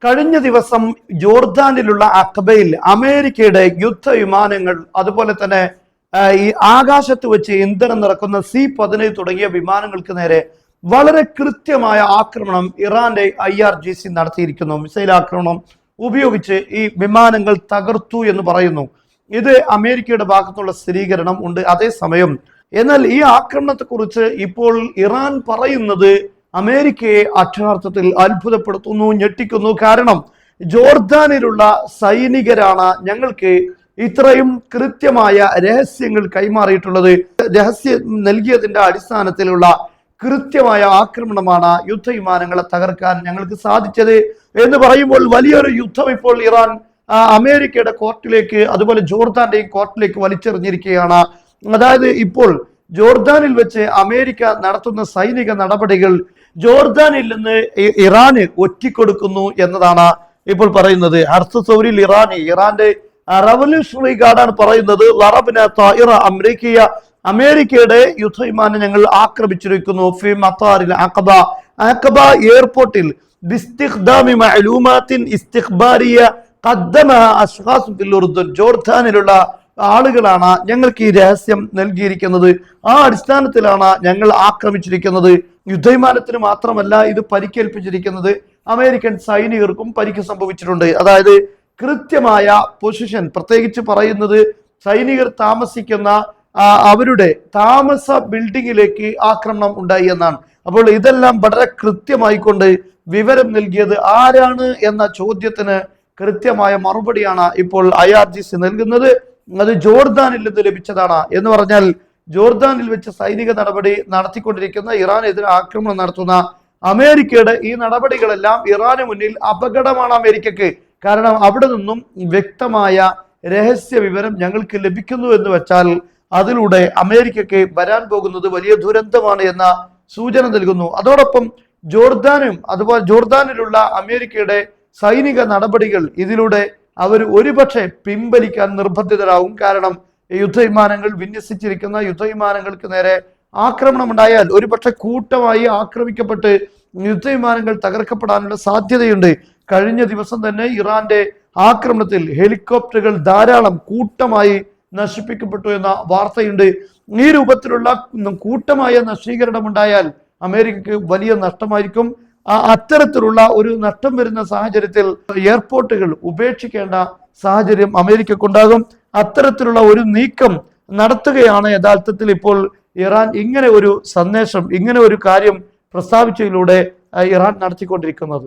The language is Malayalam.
കഴിഞ്ഞ ദിവസം ജോർദാനിലുള്ള അഖബയിൽ അമേരിക്കയുടെ യുദ്ധവിമാനങ്ങൾ അതുപോലെ തന്നെ ഈ ആകാശത്ത് വെച്ച് ഇന്ധനം നിറക്കുന്ന C-17 തുടങ്ങിയ വിമാനങ്ങൾക്ക് നേരെ വളരെ കൃത്യമായ ആക്രമണം ഇറാന്റെ IRGC നടത്തിയിരിക്കുന്നു. മിസൈൽ ആക്രമണം ഉപയോഗിച്ച് ഈ വിമാനങ്ങൾ തകർത്തു എന്ന് പറയുന്നു. ഇത് അമേരിക്കയുടെ ഭാഗത്തുള്ള സ്ഥിരീകരണം ഉണ്ട്. അതേസമയം എന്നാൽ ഈ ആക്രമണത്തെക്കുറിച്ച് ഇപ്പോൾ ഇറാൻ പറയുന്നത് അമേരിക്കയെ അക്ഷരാർത്ഥത്തിൽ അത്ഭുതപ്പെടുത്തുന്നു, ഞെട്ടിക്കുന്നു. കാരണം ജോർദാനിലുള്ള സൈനികരാണ് ഞങ്ങൾക്ക് ഇത്രയും കൃത്യമായ രഹസ്യങ്ങൾ കൈമാറിയിട്ടുള്ളത്. രഹസ്യം നൽകിയതിന്റെ അടിസ്ഥാനത്തിലുള്ള കൃത്യമായ ആക്രമണമാണ് യുദ്ധവിമാനങ്ങളെ തകർക്കാൻ ഞങ്ങൾക്ക് സാധിച്ചത് എന്ന് പറയുമ്പോൾ വലിയൊരു യുദ്ധം ഇപ്പോൾ ഇറാൻ അമേരിക്കയുടെ കോർട്ടിലേക്ക് അതുപോലെ ജോർദാന്റെയും കോർട്ടിലേക്ക് വലിച്ചെറിഞ്ഞിരിക്കുകയാണ്. അതായത് ഇപ്പോൾ ജോർദാനിൽ വെച്ച് അമേരിക്ക നടത്തുന്ന സൈനിക നടപടികൾ ജോർദാനിൽ നിന്ന് ഇറാന് ഒറ്റിക്കൊടുക്കുന്നു എന്നതാണ് ഇപ്പോൾ പറയുന്നത്. അർസസൗരിൽ ഇറാന്റെ റവല്യൂഷണറി ഗാർഡാണ് പറയുന്നത്, അമേരിക്കയുടെ യുദ്ധവിമാനം ഞങ്ങൾ ആക്രമിച്ചിരിക്കുന്നു. ഫി മത്താറിൽ അഖബ എയർപോർട്ടിൽ ജോർദാനിലുള്ള ആളുകളാണ് ഞങ്ങൾക്ക് ഈ രഹസ്യം നൽകിയിരിക്കുന്നത്. ആ അടിസ്ഥാനത്തിലാണ് ഞങ്ങൾ ആക്രമിച്ചിരിക്കുന്നത്. യുദ്ധവിമാനത്തിന് മാത്രമല്ല ഇത് പരിക്കേൽപ്പിച്ചിരിക്കുന്നത്, അമേരിക്കൻ സൈനികർക്കും പരിക്ക് സംഭവിച്ചിട്ടുണ്ട്. അതായത് കൃത്യമായ പൊസിഷൻ, പ്രത്യേകിച്ച് പറയുന്നത് സൈനികർ താമസിക്കുന്ന അവരുടെ താമസ ബിൽഡിങ്ങിലേക്ക് ആക്രമണം ഉണ്ടായി എന്നാണ്. അപ്പോൾ ഇതെല്ലാം വളരെ കൃത്യമായിക്കൊണ്ട് വിവരം നൽകിയത് ആരാണ് എന്ന ചോദ്യത്തിന് കൃത്യമായ മറുപടിയാണ് ഇപ്പോൾ IRGC നൽകുന്നത്. അത് ജോർദാനിൽ നിന്ന് ലഭിച്ചതാണ് എന്ന് പറഞ്ഞാൽ ജോർദാനിൽ വെച്ച് സൈനിക നടപടി നടത്തിക്കൊണ്ടിരിക്കുന്ന ഇറാനെതിരെ ആക്രമണം നടത്തുന്ന അമേരിക്കയുടെ ഈ നടപടികളെല്ലാം ഇറാന് മുന്നിൽ അപകടമാണ് അമേരിക്കക്ക്. കാരണം അവിടെ നിന്നും വ്യക്തമായ രഹസ്യ വിവരം ഞങ്ങൾക്ക് ലഭിക്കുന്നു എന്ന് വെച്ചാൽ അതിലൂടെ അമേരിക്കക്ക് വരാൻ പോകുന്നത് വലിയ ദുരന്തമാണ് എന്ന സൂചന നൽകുന്നു. അതോടൊപ്പം ജോർദാനും അതുപോലെ ജോർദാനിലുള്ള അമേരിക്കയുടെ സൈനിക നടപടികൾ ഇതിലൂടെ അവർ ഒരുപക്ഷെ പിൻവലിക്കാൻ നിർബന്ധിതരാകും. കാരണം യുദ്ധവിമാനങ്ങൾ വിന്യസിച്ചിരിക്കുന്ന യുദ്ധവിമാനങ്ങൾക്ക് നേരെ ആക്രമണം ഉണ്ടായാൽ ഒരുപക്ഷെ കൂട്ടമായി ആക്രമിക്കപ്പെട്ട് യുദ്ധവിമാനങ്ങൾ തകർക്കപ്പെടാനുള്ള സാധ്യതയുണ്ട്. കഴിഞ്ഞ ദിവസം തന്നെ ഇറാന്റെ ആക്രമണത്തിൽ ഹെലികോപ്റ്ററുകൾ ധാരാളം കൂട്ടമായി നശിപ്പിക്കപ്പെട്ടു എന്ന വാർത്തയുണ്ട്. ഈ രൂപത്തിലുള്ള കൂട്ടമായ നശീകരണം ഉണ്ടായാൽ അമേരിക്കക്ക് വലിയ നഷ്ടമായിരിക്കും. അത്തരത്തിലുള്ള ഒരു നഷ്ടം വരുന്ന സാഹചര്യത്തിൽ എയർപോർട്ടുകൾ ഉപേക്ഷിക്കേണ്ട സാഹചര്യം അമേരിക്കക്കുണ്ടാകും. അത്തരത്തിലുള്ള ഒരു നീക്കം നടത്തുകയാണ് യഥാർത്ഥത്തിൽ ഇപ്പോൾ ഇറാൻ ഇങ്ങനെ ഒരു സന്ദേശം, ഇങ്ങനെ ഒരു കാര്യം പ്രസ്താവിച്ചതിലൂടെ ഇറാൻ നടത്തിക്കൊണ്ടിരിക്കുന്നത്.